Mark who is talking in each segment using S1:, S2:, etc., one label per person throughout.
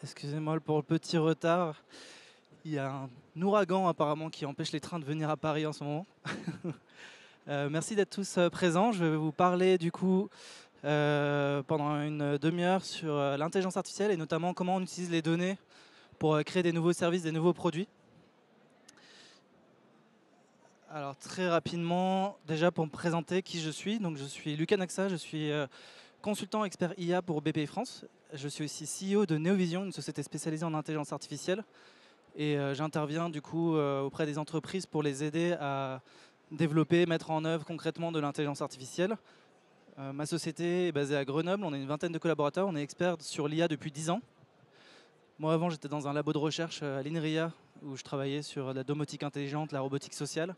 S1: Excusez-moi pour le petit retard. Il y a un ouragan apparemment qui empêche les trains de venir à Paris en ce moment. Merci d'être tous présents. Je vais vous parler du coup pendant une demi-heure sur l'intelligence artificielle et notamment comment on utilise les données pour créer des nouveaux services, des nouveaux produits. Alors très rapidement, déjà pour me présenter qui je suis. Donc je suis Lucas Naxa, je suis consultant expert IA pour BPI France. Je suis aussi CEO de Neovision, une société spécialisée en intelligence artificielle. Et j'interviens du coup auprès des entreprises pour les aider à développer, mettre en œuvre concrètement de l'intelligence artificielle. Ma société est basée à Grenoble, on est une vingtaine de collaborateurs, on est expert sur l'IA depuis 10 ans. Moi avant j'étais dans un labo de recherche à l'INRIA où je travaillais sur la domotique intelligente, la robotique sociale.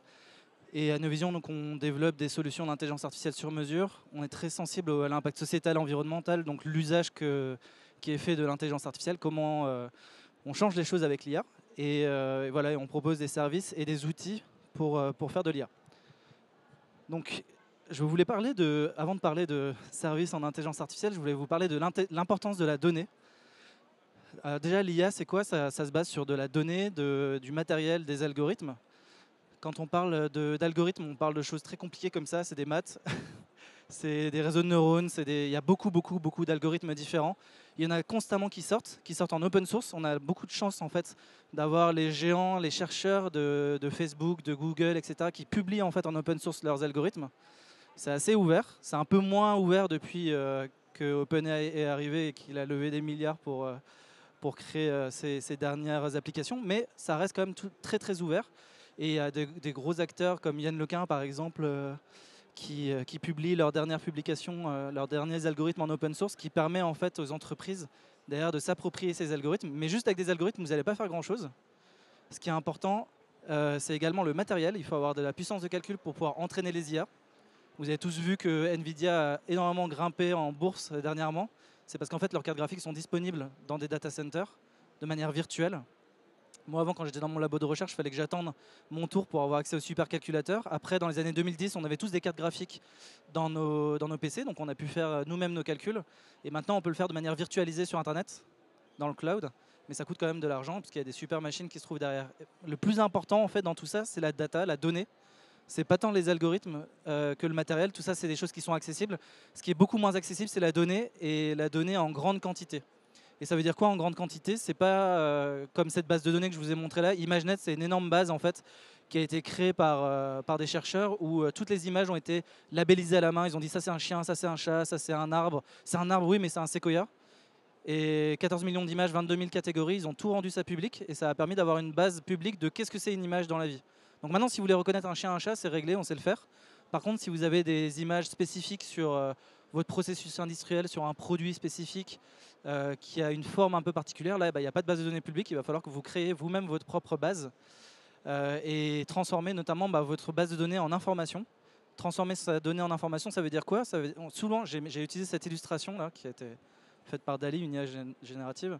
S1: Et à Neovision, donc, on développe des solutions d'intelligence artificielle sur mesure. On est très sensible à l'impact sociétal, environnemental, donc l'usage qui est fait de l'intelligence artificielle, comment on change les choses avec l'IA. Et voilà, on propose des services et des outils pour faire de l'IA. Donc, je voulais parler avant de parler de services en intelligence artificielle, je voulais vous parler de l'importance de la donnée. Déjà, l'IA, c'est quoi ça se base sur de la donnée, du matériel, des algorithmes. Quand on parle d'algorithmes, on parle de choses très compliquées comme ça, c'est des maths, c'est des réseaux de neurones, il y a beaucoup d'algorithmes différents. Il y en a constamment qui sortent en open source. On a beaucoup de chance en fait d'avoir les géants, les chercheurs de Facebook, de Google, etc. qui publient en fait en open source leurs algorithmes. C'est assez ouvert. C'est un peu moins ouvert depuis que OpenAI est arrivé et qu'il a levé des milliards pour créer ces dernières applications. Mais ça reste quand même très ouvert. Et il y a des gros acteurs comme Yann Lequin par exemple qui publient leurs dernières publications, leurs derniers algorithmes en open source, qui permet en fait aux entreprises derrière de s'approprier ces algorithmes. Mais juste avec des algorithmes, vous n'allez pas faire grand-chose. Ce qui est important, c'est également le matériel. Il faut avoir de la puissance de calcul pour pouvoir entraîner les IA. Vous avez tous vu que Nvidia a énormément grimpé en bourse dernièrement. C'est parce qu'en fait, leurs cartes graphiques sont disponibles dans des data centers de manière virtuelle. Moi, avant, quand j'étais dans mon labo de recherche, il fallait que j'attende mon tour pour avoir accès au supercalculateur. Après, dans les années 2010, on avait tous des cartes graphiques dans nos PC, donc on a pu faire nous-mêmes nos calculs. Et maintenant, on peut le faire de manière virtualisée sur Internet, dans le cloud. Mais ça coûte quand même de l'argent, parce qu'il y a des super machines qui se trouvent derrière. Le plus important, en fait, dans tout ça, c'est la data, la donnée. C'est pas tant les algorithmes que le matériel. Tout ça, c'est des choses qui sont accessibles. Ce qui est beaucoup moins accessible, c'est la donnée, et la donnée en grande quantité. Et ça veut dire quoi en grande quantité? C'est pas comme cette base de données que je vous ai montré là. ImageNet, c'est une énorme base en fait qui a été créée par des chercheurs où toutes les images ont été labellisées à la main. Ils ont dit ça c'est un chien, ça c'est un chat, ça c'est un arbre. C'est un arbre, oui, mais c'est un séquoia. Et 14 millions d'images, 22 000 catégories, ils ont tout rendu ça public et ça a permis d'avoir une base publique de qu'est-ce que c'est une image dans la vie. Donc maintenant, si vous voulez reconnaître un chien, un chat, c'est réglé, on sait le faire. Par contre, si vous avez des images spécifiques sur votre processus industriel, sur un produit spécifique qui a une forme un peu particulière, là, bah, il n'y a pas de base de données publique, il va falloir que vous créez vous-même votre propre base et transformer notamment votre base de données en information. Transformer sa donnée en information, ça veut dire quoi? Souvent, j'ai utilisé cette illustration là qui a été faite par Dali, une IA générative.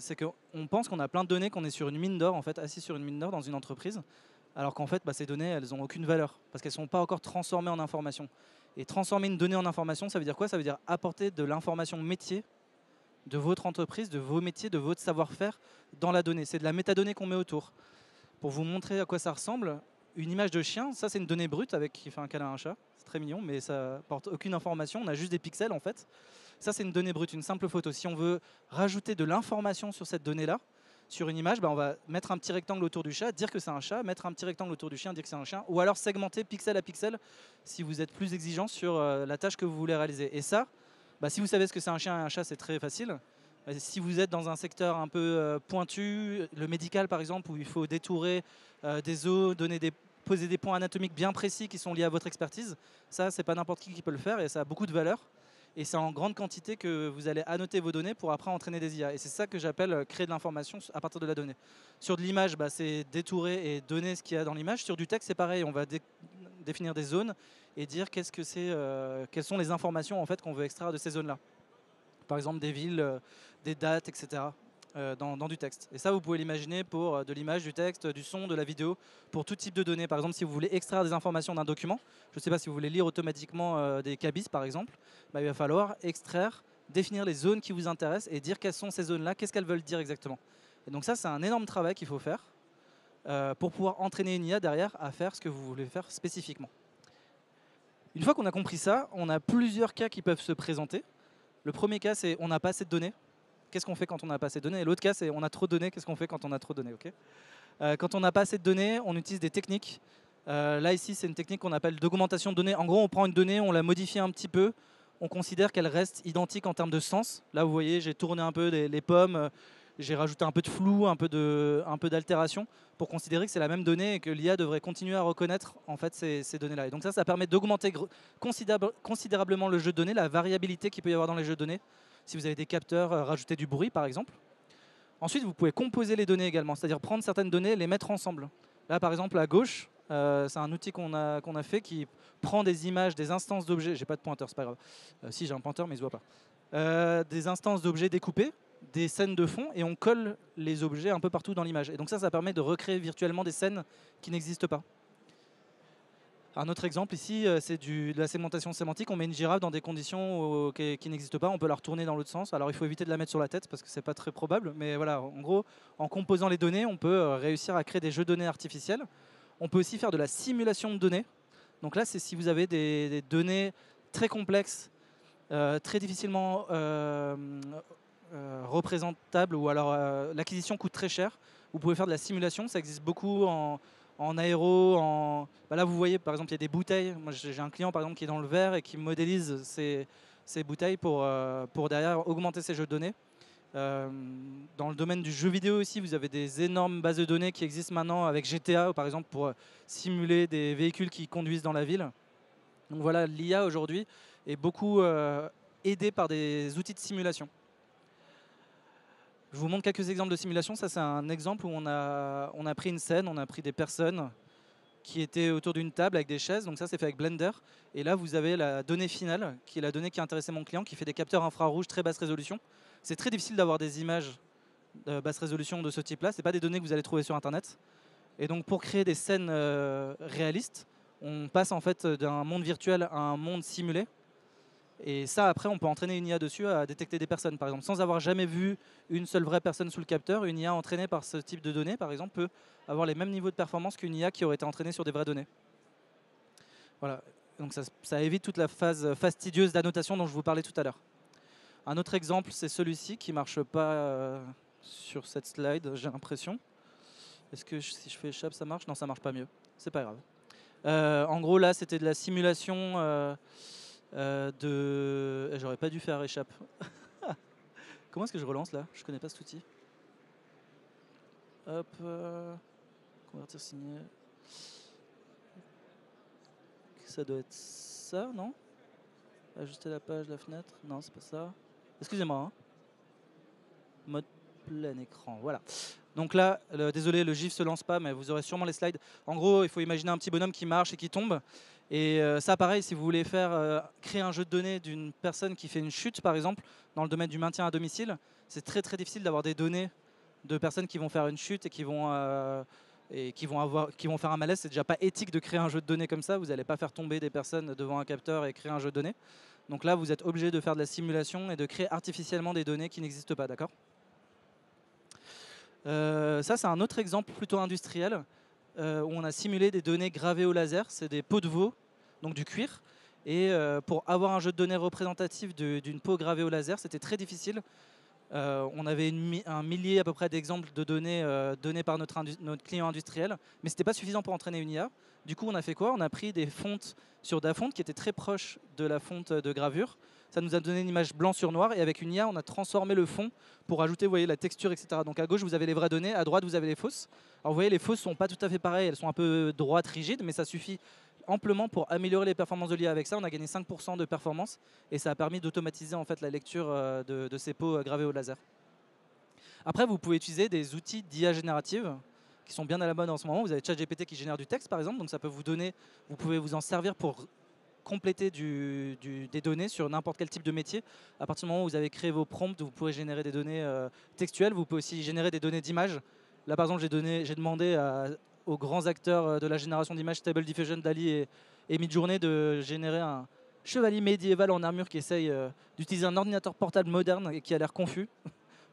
S1: C'est qu'on pense qu'on a plein de données, qu'on est sur une mine d'or, en fait, assis sur une mine d'or dans une entreprise, alors qu'en fait, ces données, elles n'ont aucune valeur, parce qu'elles ne sont pas encore transformées en information. Et transformer une donnée en information, ça veut dire quoi? Ça veut dire apporter de l'information métier de votre entreprise, de vos métiers, de votre savoir-faire dans la donnée. C'est de la métadonnée qu'on met autour. Pour vous montrer à quoi ça ressemble, une image de chien, ça c'est une donnée brute qui fait un câlin à un chat. C'est très mignon, mais ça porte aucune information. On a juste des pixels en fait. Ça c'est une donnée brute, une simple photo. Si on veut rajouter de l'information sur cette donnée-là, sur une image, on va mettre un petit rectangle autour du chat, dire que c'est un chat, mettre un petit rectangle autour du chien, dire que c'est un chien, ou alors segmenter pixel à pixel si vous êtes plus exigeant sur la tâche que vous voulez réaliser. Et ça, si vous savez ce que c'est un chien et un chat, c'est très facile. Si vous êtes dans un secteur un peu pointu, le médical par exemple, où il faut détourer des os, poser des points anatomiques bien précis qui sont liés à votre expertise, ça, c'est pas n'importe qui peut le faire et ça a beaucoup de valeur. Et c'est en grande quantité que vous allez annoter vos données pour après entraîner des IA. Et c'est ça que j'appelle créer de l'information à partir de la donnée. Sur de l'image, c'est détourer et donner ce qu'il y a dans l'image. Sur du texte, c'est pareil. On va définir des zones et dire quelles sont les informations en fait, qu'on veut extraire de ces zones-là. Par exemple, des villes, des dates, etc. Dans du texte. Et ça, vous pouvez l'imaginer pour de l'image, du texte, du son, de la vidéo, pour tout type de données. Par exemple, si vous voulez extraire des informations d'un document, je ne sais pas si vous voulez lire automatiquement des cabis, par exemple, il va falloir extraire définir les zones qui vous intéressent et dire quelles sont ces zones-là, qu'est-ce qu'elles veulent dire exactement. Et donc ça, c'est un énorme travail qu'il faut faire pour pouvoir entraîner une IA derrière à faire ce que vous voulez faire spécifiquement. Une fois qu'on a compris ça, on a plusieurs cas qui peuvent se présenter. Le premier cas, c'est on n'a pas assez de données. Qu'est-ce qu'on fait quand on n'a pas assez de données? Et l'autre cas, c'est on a trop de données. Qu'est-ce qu'on fait quand on a trop de données? Okay, quand on n'a pas assez de données, on utilise des techniques. Là, ici, c'est une technique qu'on appelle d'augmentation de données. En gros, on prend une donnée, on la modifie un petit peu. On considère qu'elle reste identique en termes de sens. Là, vous voyez, j'ai tourné un peu les pommes. J'ai rajouté un peu de flou, un peu d'altération pour considérer que c'est la même donnée et que l'IA devrait continuer à reconnaître en fait, ces données-là. Et donc ça permet d'augmenter considérablement le jeu de données, la variabilité qu'il peut y avoir dans les jeux de données. Si vous avez des capteurs, rajouter du bruit par exemple. Ensuite, vous pouvez composer les données également, c'est-à-dire prendre certaines données et les mettre ensemble. Là, par exemple, à gauche, c'est un outil qu'on a fait qui prend des images, des instances d'objets. J'ai pas de pointeur, c'est pas grave. Si, j'ai un pointeur, mais il se voit pas. Des instances d'objets découpées, des scènes de fond, et on colle les objets un peu partout dans l'image. Et donc ça permet de recréer virtuellement des scènes qui n'existent pas. Un autre exemple ici, c'est de la segmentation sémantique. On met une girafe dans des conditions qui n'existent pas. On peut la retourner dans l'autre sens. Alors il faut éviter de la mettre sur la tête parce que c'est pas très probable. Mais voilà, en gros, en composant les données, on peut réussir à créer des jeux de données artificiels. On peut aussi faire de la simulation de données. Donc là, c'est si vous avez des données très complexes, très difficilement représentables, ou alors l'acquisition coûte très cher. Vous pouvez faire de la simulation. Ça existe beaucoup en aéro, bah là vous voyez par exemple il y a des bouteilles. Moi j'ai un client par exemple qui est dans le verre et qui modélise ces bouteilles pour derrière augmenter ces jeux de données. Dans le domaine du jeu vidéo aussi, vous avez des énormes bases de données qui existent maintenant avec GTA par exemple pour simuler des véhicules qui conduisent dans la ville. Donc voilà, l'IA aujourd'hui est beaucoup aidée par des outils de simulation. Je vous montre quelques exemples de simulation. Ça, c'est un exemple où on a pris une scène, on a pris des personnes qui étaient autour d'une table avec des chaises. Donc ça, c'est fait avec Blender. Et là, vous avez la donnée finale, qui est la donnée qui intéressait mon client, qui fait des capteurs infrarouges très basse résolution. C'est très difficile d'avoir des images de basse résolution de ce type-là. Ce n'est pas des données que vous allez trouver sur Internet. Et donc, pour créer des scènes réalistes, on passe en fait d'un monde virtuel à un monde simulé. Et ça, après, on peut entraîner une IA dessus à détecter des personnes, par exemple. Sans avoir jamais vu une seule vraie personne sous le capteur, une IA entraînée par ce type de données, par exemple, peut avoir les mêmes niveaux de performance qu'une IA qui aurait été entraînée sur des vraies données. Voilà. Donc ça évite toute la phase fastidieuse d'annotation dont je vous parlais tout à l'heure. Un autre exemple, c'est celui-ci qui ne marche pas sur cette slide, j'ai l'impression. Est-ce que si je fais échappe, ça marche? Non, ça ne marche pas mieux. C'est pas grave. En gros, là, c'était de la simulation... J'aurais pas dû faire échappe. Comment est-ce que je relance là? Je connais pas cet outil. Hop. Convertir signé. Ça doit être ça, non? Ajuster la page, la fenêtre. Non, c'est pas ça. Excusez-moi. Hein. Mode plein écran. Voilà. Donc là, désolé, le GIF se lance pas, mais vous aurez sûrement les slides. En gros, il faut imaginer un petit bonhomme qui marche et qui tombe. Et ça, pareil, si vous voulez créer un jeu de données d'une personne qui fait une chute, par exemple, dans le domaine du maintien à domicile, c'est très très difficile d'avoir des données de personnes qui vont faire une chute et qui vont faire un malaise. C'est déjà pas éthique de créer un jeu de données comme ça. Vous n'allez pas faire tomber des personnes devant un capteur et créer un jeu de données. Donc là, vous êtes obligé de faire de la simulation et de créer artificiellement des données qui n'existent pas, d'accord ? Ça, c'est un autre exemple plutôt industriel où on a simulé des données gravées au laser. C'est des peaux de veau, donc du cuir. Et pour avoir un jeu de données représentatif d'une peau gravée au laser, c'était très difficile. On avait un millier à peu près d'exemples de données données par notre client industriel, mais ce n'était pas suffisant pour entraîner une IA. Du coup, on a fait quoi? On a pris des fontes sur Dafonte qui étaient très proches de la fonte de gravure. Ça nous a donné une image blanc sur noir, et avec une IA, on a transformé le fond pour ajouter, vous voyez, la texture, etc. Donc à gauche, vous avez les vraies données, à droite, vous avez les fausses. Alors vous voyez, les fausses ne sont pas tout à fait pareilles, elles sont un peu droites, rigides, mais ça suffit amplement pour améliorer les performances de l'IA. Avec ça, on a gagné 5% de performance, et ça a permis d'automatiser en fait la lecture de ces peaux gravées au laser. Après, vous pouvez utiliser des outils d'IA générative qui sont bien à la mode en ce moment. Vous avez ChatGPT qui génère du texte, par exemple, donc ça peut vous donner, vous pouvez vous en servir pour compléter des données sur n'importe quel type de métier. À partir du moment où vous avez créé vos prompts, vous pourrez générer des données textuelles. Vous pouvez aussi générer des données d'images. Là, par exemple, j'ai demandé aux grands acteurs de la génération d'images, Stable Diffusion, DALL-E et Midjourney, de générer un chevalier médiéval en armure qui essaye d'utiliser un ordinateur portable moderne et qui a l'air confus.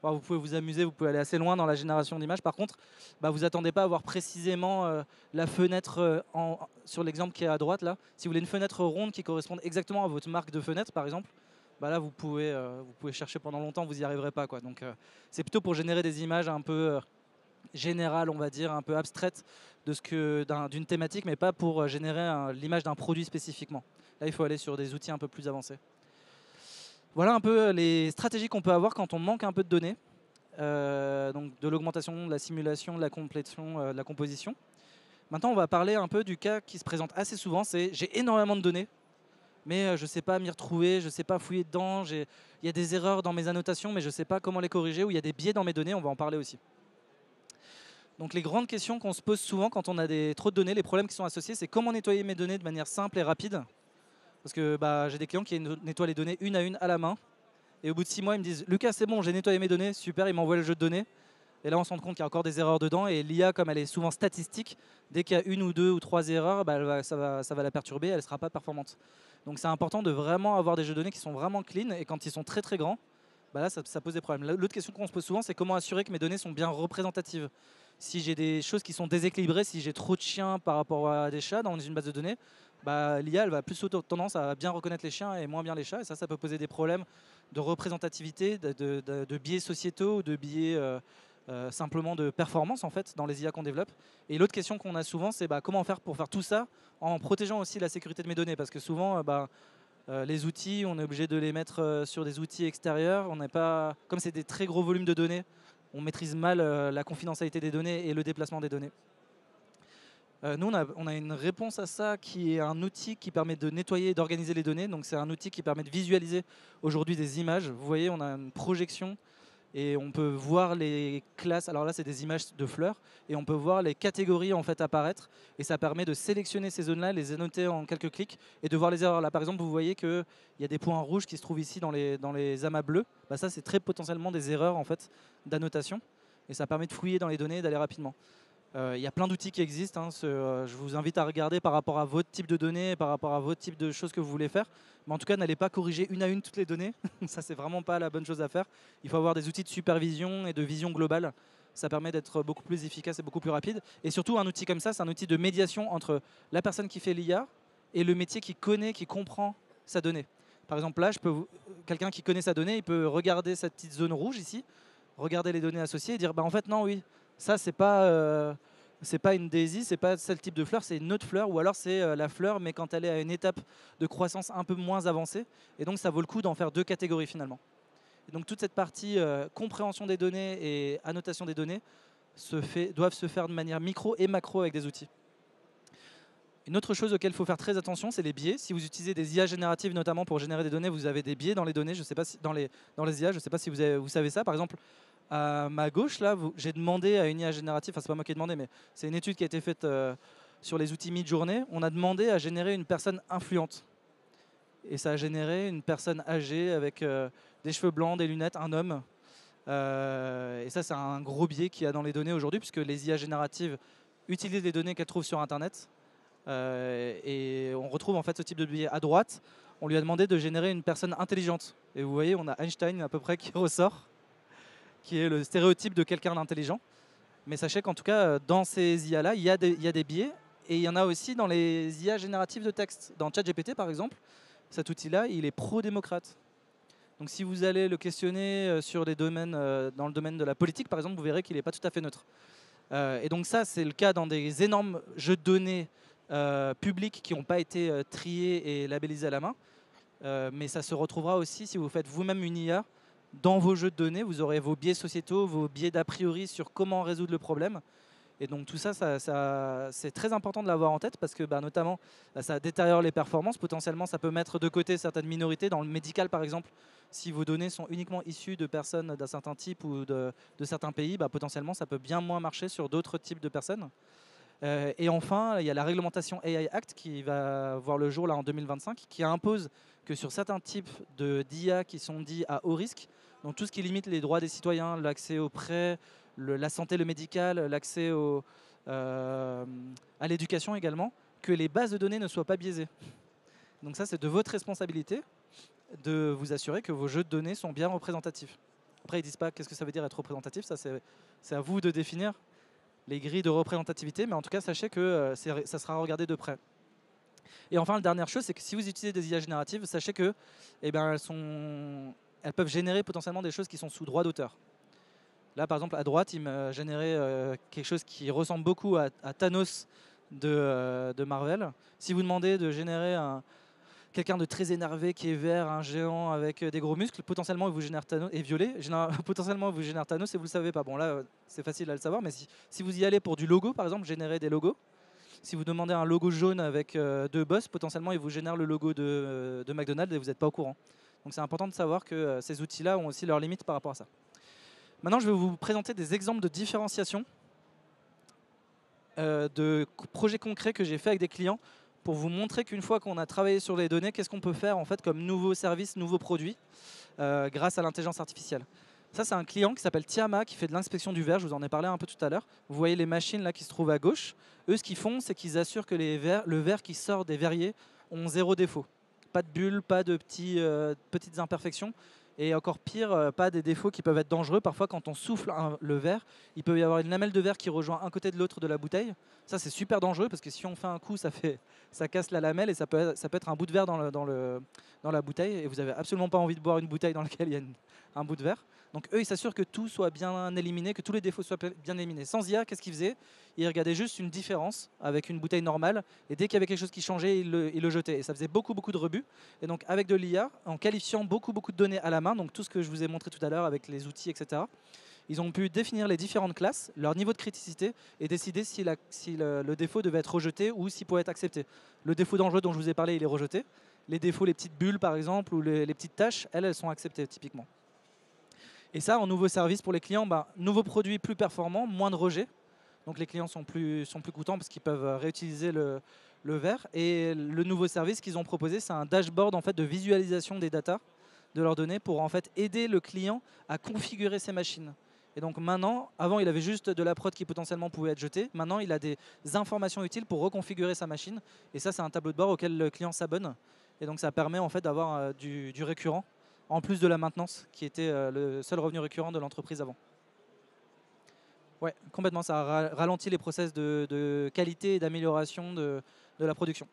S1: Bon, vous pouvez vous amuser, vous pouvez aller assez loin dans la génération d'images. Par contre, vous attendez pas à voir précisément la fenêtre sur l'exemple qui est à droite là. Si vous voulez une fenêtre ronde qui corresponde exactement à votre marque de fenêtre, par exemple, là vous pouvez chercher pendant longtemps, vous n'y arriverez pas, quoi. Donc c'est plutôt pour générer des images un peu générales, on va dire, un peu abstraites d'une thématique, mais pas pour générer l'image d'un produit spécifiquement. Là, il faut aller sur des outils un peu plus avancés. Voilà un peu les stratégies qu'on peut avoir quand on manque un peu de données. Donc de l'augmentation, de la simulation, de la complétion, de la composition. Maintenant, on va parler un peu du cas qui se présente assez souvent, c'est j'ai énormément de données, mais je ne sais pas m'y retrouver, je ne sais pas fouiller dedans, il y a des erreurs dans mes annotations, mais je ne sais pas comment les corriger, ou il y a des biais dans mes données, on va en parler aussi. Donc les grandes questions qu'on se pose souvent quand on a trop de données, les problèmes qui sont associés, c'est comment nettoyer mes données de manière simple et rapide. Parce que j'ai des clients qui nettoient les données une à une à la main. Et au bout de 6 mois, ils me disent « Lucas, c'est bon, j'ai nettoyé mes données, super », ils m'envoient le jeu de données. Et là, on se rend compte qu'il y a encore des erreurs dedans. Et l'IA, comme elle est souvent statistique, dès qu'il y a 1 ou 2 ou 3 erreurs, ça va la perturber, elle ne sera pas performante. Donc c'est important de vraiment avoir des jeux de données qui sont vraiment clean. Et quand ils sont très très grands, là, ça pose des problèmes. L'autre question qu'on se pose souvent, c'est comment assurer que mes données sont bien représentatives. Si j'ai des choses qui sont déséquilibrées, si j'ai trop de chiens par rapport à des chats dans une base de données, l'IA elle va plus tendance à bien reconnaître les chiens et moins bien les chats. Et ça peut poser des problèmes de représentativité, de biais sociétaux, de biais simplement de performance en fait dans les IA qu'on développe. Et l'autre question qu'on a souvent, c'est comment faire pour faire tout ça en protégeant aussi la sécurité de mes données. Parce que souvent, les outils, on est obligé de les mettre sur des outils extérieurs. On n'est pas, comme c'est des très gros volumes de données, on maîtrise mal la confidentialité des données et le déplacement des données. Nous, on a une réponse à ça qui est un outil qui permet de nettoyer et d'organiser les données. Donc c'est un outil qui permet de visualiser aujourd'hui des images. Vous voyez, on a une projection et on peut voir les classes. Alors là, c'est des images de fleurs et on peut voir les catégories en fait apparaître. Et ça permet de sélectionner ces zones-là, les annoter en quelques clics et de voir les erreurs. Là, par exemple, vous voyez qu'il y a des points rouges qui se trouvent ici dans les amas bleus. Ça, c'est très potentiellement des erreurs en fait d'annotation. Et ça permet de fouiller dans les données et d'aller rapidement. Il y a plein d'outils qui existent. Je vous invite à regarder par rapport à votre type de données, par rapport à votre type de choses que vous voulez faire. Mais en tout cas, n'allez pas corriger une à une toutes les données. Ça, c'est vraiment pas la bonne chose à faire. Il faut avoir des outils de supervision et de vision globale. Ça permet d'être beaucoup plus efficace et beaucoup plus rapide. Et surtout, un outil comme ça, c'est un outil de médiation entre la personne qui fait l'IA et le métier qui connaît, qui comprend sa donnée. Par exemple, là, quelqu'un qui connaît sa donnée, il peut regarder cette petite zone rouge ici, regarder les données associées et dire en fait, non, oui, ça, c'est pas une daisy, c'est pas ce type de fleur, c'est une autre fleur, ou alors c'est la fleur, mais quand elle est à une étape de croissance un peu moins avancée. Et donc, ça vaut le coup d'en faire 2 catégories finalement. Et donc, toute cette partie compréhension des données et annotation des données doivent se faire de manière micro et macro avec des outils. Une autre chose auquel il faut faire très attention, c'est les biais. Si vous utilisez des IA génératives, notamment pour générer des données, vous avez des biais dans les données. Je sais pas si, dans les IA, je ne sais pas si vous savez ça. Par exemple, à ma gauche, là, j'ai demandé à une IA générative, enfin c'est pas moi qui ai demandé, mais c'est une étude qui a été faite sur les outils Midjourney. On a demandé à générer une personne influente. Et ça a généré une personne âgée avec des cheveux blancs, des lunettes, un homme. Et ça, c'est un gros biais qu'il y a dans les données aujourd'hui, puisque les IA génératives utilisent les données qu'elles trouvent sur Internet. Et on retrouve en fait ce type de biais à droite. On lui a demandé de générer une personne intelligente. Et vous voyez, on a Einstein à peu près qui ressort, qui est le stéréotype de quelqu'un d'intelligent. Mais sachez qu'en tout cas, dans ces IA-là, il y a des biais. Et il y en a aussi dans les IA génératives de texte. Dans ChatGPT, par exemple, cet outil-là, il est pro-démocrate. Donc si vous allez le questionner sur des domaines, dans le domaine de la politique, par exemple, vous verrez qu'il n'est pas tout à fait neutre. Et donc ça, c'est le cas dans des énormes jeux de données publics qui n'ont pas été triés et labellisés à la main. Mais ça se retrouvera aussi si vous faites vous-même une IA. Dans vos jeux de données, vous aurez vos biais sociétaux, vos biais d'a priori sur comment résoudre le problème. Et donc tout ça, c'est très important de l'avoir en tête parce que notamment, ça détériore les performances. Potentiellement, ça peut mettre de côté certaines minorités. Dans le médical, par exemple, si vos données sont uniquement issues de personnes d'un certain type ou de certains pays, potentiellement, ça peut bien moins marcher sur d'autres types de personnes. Et enfin, il y a la réglementation AI Act qui va voir le jour là, en 2025, qui impose que sur certains types d'IA qui sont dits à haut risque, donc tout ce qui limite les droits des citoyens, l'accès aux prêts, la santé, le médical, l'accès à l'éducation également, que les bases de données ne soient pas biaisées. Donc ça, c'est de votre responsabilité de vous assurer que vos jeux de données sont bien représentatifs. Après, ils disent pas qu'est-ce que ça veut dire être représentatif, ça c'est à vous de définir les grilles de représentativité, mais en tout cas, sachez que ça sera regardé de près. Et enfin, la dernière chose, c'est que si vous utilisez des IA génératives, sachez que eh ben, elles peuvent générer potentiellement des choses qui sont sous droit d'auteur. Là, par exemple, à droite, il m'a généré quelque chose qui ressemble beaucoup à Thanos de Marvel. Si vous demandez de générer quelqu'un de très énervé qui est vert, un géant avec des gros muscles, potentiellement il vous génère Thanos, et violet, potentiellement il vous génère Thanos et vous le savez pas. Bon là, c'est facile à le savoir, mais si vous y allez pour du logo, par exemple, générer des logos, si vous demandez un logo jaune avec deux boss, potentiellement il vous génère le logo de McDonald's et vous n'êtes pas au courant. Donc c'est important de savoir que ces outils-là ont aussi leurs limites par rapport à ça. Maintenant, je vais vous présenter des exemples de différenciation de projets concrets que j'ai fait avec des clients pour vous montrer qu'une fois qu'on a travaillé sur les données, qu'est-ce qu'on peut faire en fait comme nouveaux services, nouveaux produits grâce à l'intelligence artificielle. Ça, c'est un client qui s'appelle Tiama qui fait de l'inspection du verre. Je vous en ai parlé un peu tout à l'heure. Vous voyez les machines là qui se trouvent à gauche. Eux, ce qu'ils font, c'est qu'ils assurent que le verre qui sort des verriers ont zéro défaut. Pas de bulles, pas de petites imperfections. Et encore pire, pas des défauts qui peuvent être dangereux. Parfois, quand on souffle le verre, il peut y avoir une lamelle de verre qui rejoint un côté de l'autre de la bouteille. Ça, c'est super dangereux parce que si on fait un coup, ça casse la lamelle et ça peut être un bout de verre dans la bouteille. Et vous n'avez absolument pas envie de boire une bouteille dans laquelle il y a un bout de verre. Donc eux, ils s'assurent que tout soit bien éliminé, que tous les défauts soient bien éliminés. Sans IA, qu'est-ce qu'ils faisaient? Ils regardaient juste une différence avec une bouteille normale. Et dès qu'il y avait quelque chose qui changeait, ils le jetaient. Et ça faisait beaucoup de rebut. Et donc avec de l'IA, en qualifiant beaucoup de données à la main, donc tout ce que je vous ai montré tout à l'heure avec les outils, etc., ils ont pu définir les différentes classes, leur niveau de criticité et décider si le défaut devait être rejeté ou s'il pouvait être accepté. Le défaut dangereux dont je vous ai parlé, il est rejeté. Les défauts, les petites bulles par exemple, ou les petites taches, elles sont acceptées typiquement. Et ça, en nouveau service pour les clients, nouveau produit plus performant, moins de rejets. Donc les clients sont plus contents parce qu'ils peuvent réutiliser le verre. Et le nouveau service qu'ils ont proposé, c'est un dashboard en fait, de visualisation des datas de leurs données pour en fait, aider le client à configurer ses machines. Et donc maintenant, avant il avait juste de la prod qui potentiellement pouvait être jetée. Maintenant il a des informations utiles pour reconfigurer sa machine. Et ça, c'est un tableau de bord auquel le client s'abonne. Et donc ça permet en fait d'avoir du récurrent en plus de la maintenance qui était le seul revenu récurrent de l'entreprise avant. Ouais, complètement, ça ralentit les process de qualité et d'amélioration de la production.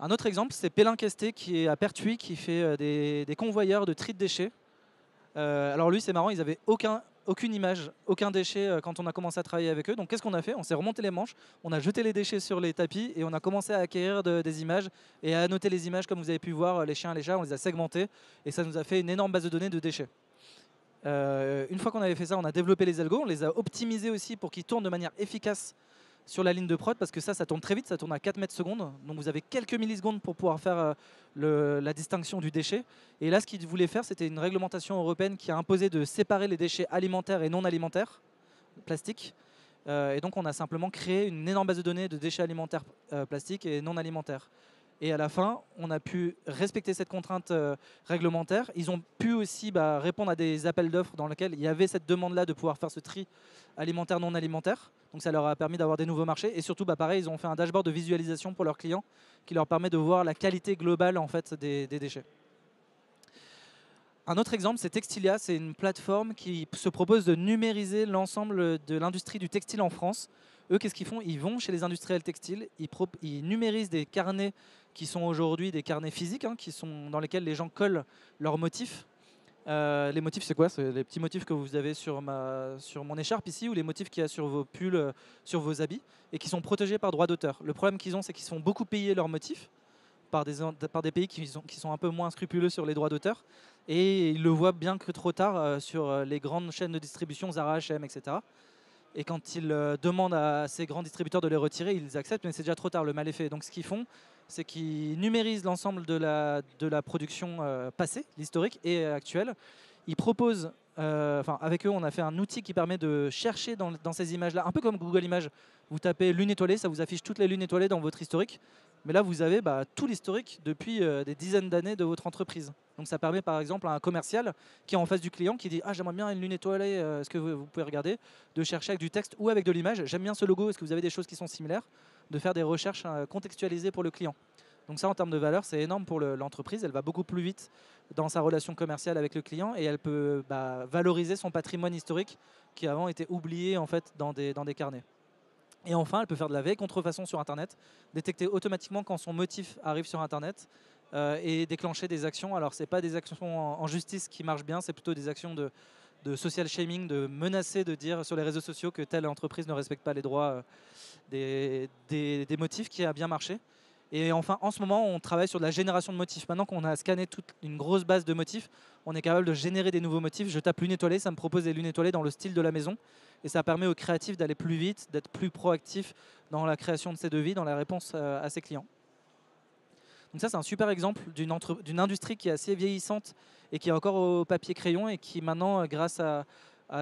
S1: Un autre exemple, c'est Pélin-Questé qui est à Pertuis, qui fait des convoyeurs de tri de déchets. Alors lui, c'est marrant, ils n'avaient aucune image, aucun déchet quand on a commencé à travailler avec eux. Donc qu'est-ce qu'on a fait? On s'est remonté les manches, on a jeté les déchets sur les tapis et on a commencé à acquérir des images et à annoter les images comme vous avez pu voir, les chiens, les chats, on les a segmentés et ça nous a fait une énorme base de données de déchets. Une fois qu'on avait fait ça, on a développé les algos, on les a optimisés aussi pour qu'ils tournent de manière efficace sur la ligne de prod parce que ça tourne très vite, ça tourne à 4 mètres secondes. Donc vous avez quelques millisecondes pour pouvoir faire la distinction du déchet. Et là, ce qu'ils voulaient faire, c'était une réglementation européenne qui a imposé de séparer les déchets alimentaires et non alimentaires, plastiques. Et donc on a simplement créé une énorme base de données de déchets alimentaires plastiques et non alimentaires. Et à la fin, on a pu respecter cette contrainte réglementaire. Ils ont pu aussi répondre à des appels d'offres dans lesquels il y avait cette demande-là de pouvoir faire ce tri alimentaire, non alimentaire. Donc ça leur a permis d'avoir des nouveaux marchés. Et surtout, pareil, ils ont fait un dashboard de visualisation pour leurs clients qui leur permet de voir la qualité globale en fait, des déchets. Un autre exemple, c'est Textilia. C'est une plateforme qui se propose de numériser l'ensemble de l'industrie du textile en France. Eux, qu'est-ce qu'ils font? Ils vont chez les industriels textiles, ils numérisent des carnets qui sont aujourd'hui des carnets physiques, dans lesquels les gens collent leurs motifs. Les motifs, c'est quoi? C'est les petits motifs que vous avez sur mon écharpe ici, ou les motifs qu'il y a sur vos pulls, sur vos habits, et qui sont protégés par droit d'auteur. Le problème qu'ils ont, c'est qu'ils se font beaucoup payer leurs motifs par des pays qui sont un peu moins scrupuleux sur les droits d'auteur, et ils le voient bien que trop tard sur les grandes chaînes de distribution, Zara, H&M, etc. Et quand ils demandent à ces grands distributeurs de les retirer, ils acceptent, mais c'est déjà trop tard, le mal est fait. Donc ce qu'ils font, c'est qu'ils numérisent l'ensemble de la production passée, l'historique et actuelle. Ils proposent, avec eux, on a fait un outil qui permet de chercher dans ces images-là, un peu comme Google Images. Vous tapez lune étoilée, ça vous affiche toutes les lunes étoilées dans votre historique. Mais là, vous avez tout l'historique depuis des dizaines d'années de votre entreprise. Donc ça permet par exemple à un commercial qui est en face du client qui dit « Ah, j'aimerais bien une lune étoilée, est-ce que vous pouvez regarder ?» de chercher avec du texte ou avec de l'image. « J'aime bien ce logo, est-ce que vous avez des choses qui sont similaires ?» de faire des recherches contextualisées pour le client. Donc ça, en termes de valeur, c'est énorme pour l'entreprise. Elle va beaucoup plus vite dans sa relation commerciale avec le client et elle peut valoriser son patrimoine historique qui avant était oublié en fait, dans des carnets. Et enfin, elle peut faire de la veille contrefaçon sur Internet, détecter automatiquement quand son motif arrive sur Internet et déclencher des actions. Alors, ce n'est pas des actions en justice qui marchent bien, c'est plutôt des actions de social shaming, de menacer, de dire sur les réseaux sociaux que telle entreprise ne respecte pas les droits des motifs, qui a bien marché. Et enfin, en ce moment, on travaille sur de la génération de motifs. Maintenant qu'on a scanné toute une grosse base de motifs, on est capable de générer des nouveaux motifs. Je tape lune étoilée, ça me propose des lunes étoilées dans le style de la maison. Et ça permet aux créatifs d'aller plus vite, d'être plus proactifs dans la création de ces devis, dans la réponse à ses clients. Donc ça, c'est un super exemple d'une industrie qui est assez vieillissante et qui est encore au papier crayon et qui maintenant, grâce à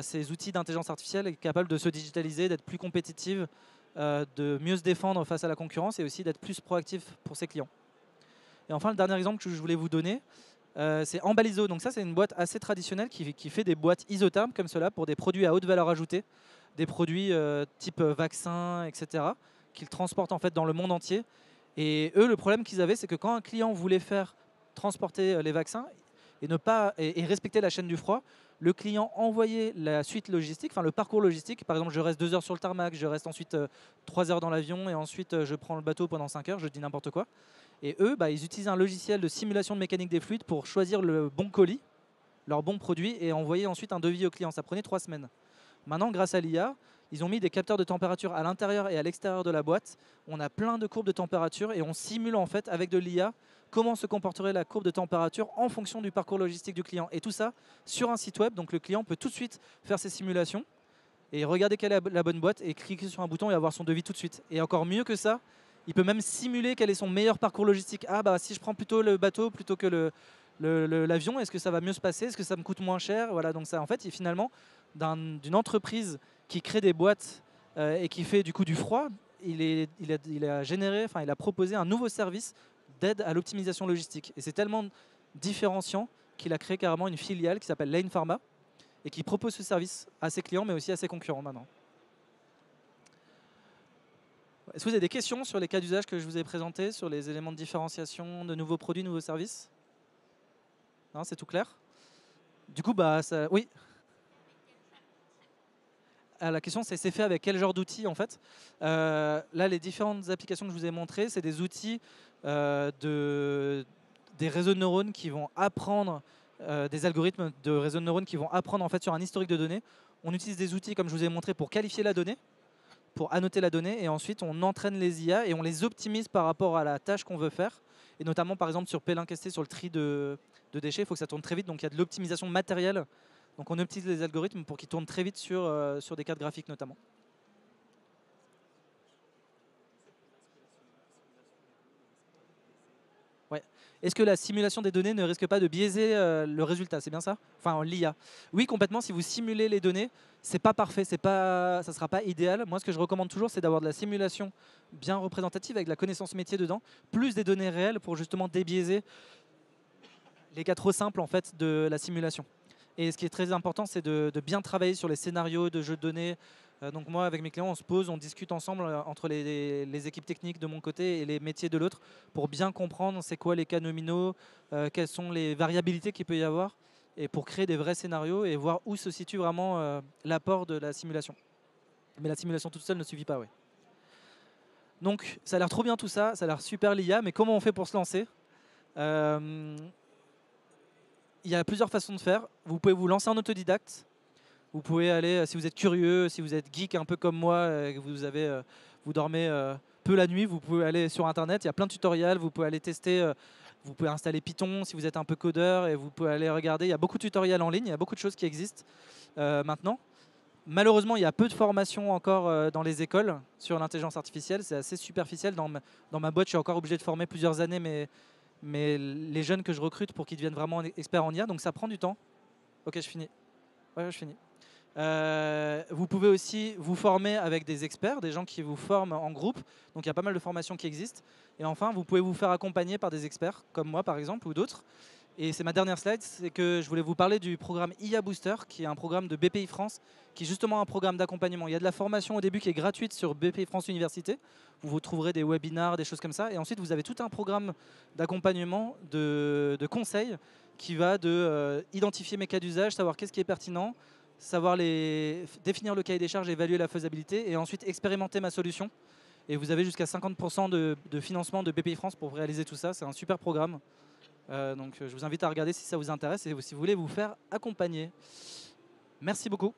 S1: ces outils d'intelligence artificielle, est capable de se digitaliser, d'être plus compétitive, de mieux se défendre face à la concurrence et aussi d'être plus proactif pour ses clients. Et enfin, le dernier exemple que je voulais vous donner, c'est Embaliso. Donc ça, c'est une boîte assez traditionnelle qui fait des boîtes isothermes comme cela pour des produits à haute valeur ajoutée, des produits type vaccin, etc., qu'ils transportent en fait dans le monde entier. Et eux, le problème qu'ils avaient, c'est que quand un client voulait faire transporter les vaccins et respecter la chaîne du froid, le client envoyait la suite logistique, enfin le parcours logistique. Par exemple, je reste 2 heures sur le tarmac, je reste ensuite 3 heures dans l'avion et ensuite je prends le bateau pendant 5 heures, je dis n'importe quoi. Et eux, ils utilisent un logiciel de simulation de mécanique des fluides pour choisir le bon colis, leur bon produit et envoyer ensuite un devis au client. Ça prenait 3 semaines. Maintenant, grâce à l'IA, ils ont mis des capteurs de température à l'intérieur et à l'extérieur de la boîte. On a plein de courbes de température et on simule en fait avec de l'IA comment se comporterait la courbe de température en fonction du parcours logistique du client. Et tout ça sur un site web, donc le client peut tout de suite faire ses simulations et regarder quelle est la bonne boîte et cliquer sur un bouton et avoir son devis tout de suite. Et encore mieux que ça, il peut même simuler quel est son meilleur parcours logistique. Ah si je prends plutôt le bateau plutôt que l'avion, est-ce que ça va mieux se passer? Est-ce que ça me coûte moins cher? Voilà, donc ça en fait, finalement, d'une entreprise qui crée des boîtes et qui fait du coup du froid, il a proposé un nouveau service d'aide à l'optimisation logistique. Et c'est tellement différenciant qu'il a créé carrément une filiale qui s'appelle Lane Pharma et qui propose ce service à ses clients mais aussi à ses concurrents maintenant. Est-ce que vous avez des questions sur les cas d'usage que je vous ai présentés, sur les éléments de différenciation, de nouveaux produits, nouveaux services? Non, c'est tout clair? Du coup, oui. La question, c'est fait avec quel genre d'outils en fait. Là, les différentes applications que je vous ai montrées, c'est des outils des réseaux de neurones qui vont apprendre, des algorithmes de réseaux de neurones qui vont apprendre en fait sur un historique de données. On utilise des outils, comme je vous ai montré, pour qualifier la donnée, pour annoter la donnée, et ensuite on entraîne les IA et on les optimise par rapport à la tâche qu'on veut faire. Et notamment, par exemple, sur P-Linkst, sur le tri de déchets, il faut que ça tourne très vite, donc il y a de l'optimisation matérielle. Donc on optimise les algorithmes pour qu'ils tournent très vite sur des cartes graphiques notamment. Ouais. Est-ce que la simulation des données ne risque pas de biaiser le résultat? C'est bien ça? Enfin, l'IA. Oui, complètement. Si vous simulez les données, c'est pas parfait, ça ne sera pas idéal. Moi, ce que je recommande toujours, c'est d'avoir de la simulation bien représentative avec de la connaissance métier dedans, plus des données réelles pour justement débiaiser les cas trop simples en fait de la simulation. Et ce qui est très important, c'est de bien travailler sur les scénarios de jeux de données. Donc moi, avec mes clients, on se pose, on discute ensemble entre les équipes techniques de mon côté et les métiers de l'autre pour bien comprendre c'est quoi les cas nominaux, quelles sont les variabilités qu'il peut y avoir, et pour créer des vrais scénarios et voir où se situe vraiment l'apport de la simulation. Mais la simulation toute seule ne suffit pas, oui. Donc ça a l'air trop bien tout ça, ça a l'air super l'IA, mais comment on fait pour se lancer? Il y a plusieurs façons de faire. Vous pouvez vous lancer en autodidacte. Vous pouvez aller, si vous êtes curieux, si vous êtes geek un peu comme moi, que vous dormez peu la nuit, vous pouvez aller sur Internet. Il y a plein de tutoriels. Vous pouvez aller tester. Vous pouvez installer Python si vous êtes un peu codeur et vous pouvez aller regarder. Il y a beaucoup de tutoriels en ligne. Il y a beaucoup de choses qui existent maintenant. Malheureusement, il y a peu de formations encore dans les écoles sur l'intelligence artificielle. C'est assez superficiel. Dans ma boîte, je suis encore obligé de former plusieurs années mais les jeunes que je recrute pour qu'ils deviennent vraiment experts en IA, donc ça prend du temps. Ok, je finis. Ouais, je finis. Vous pouvez aussi vous former avec des experts, des gens qui vous forment en groupe. Donc il y a pas mal de formations qui existent. Et enfin, vous pouvez vous faire accompagner par des experts, comme moi par exemple, ou d'autres. Et c'est ma dernière slide, c'est que je voulais vous parler du programme IA Booster, qui est un programme de BPI France, qui est justement un programme d'accompagnement. Il y a de la formation au début qui est gratuite sur BPI France Université. Vous trouverez des webinars, des choses comme ça. Et ensuite, vous avez tout un programme d'accompagnement, de conseils, qui va de identifier mes cas d'usage, savoir qu'est-ce qui est pertinent, savoir définir le cahier des charges, évaluer la faisabilité, et ensuite expérimenter ma solution. Et vous avez jusqu'à 50% de financement de BPI France pour réaliser tout ça. C'est un super programme. Donc je vous invite à regarder si ça vous intéresse et si vous voulez vous faire accompagner. Merci beaucoup.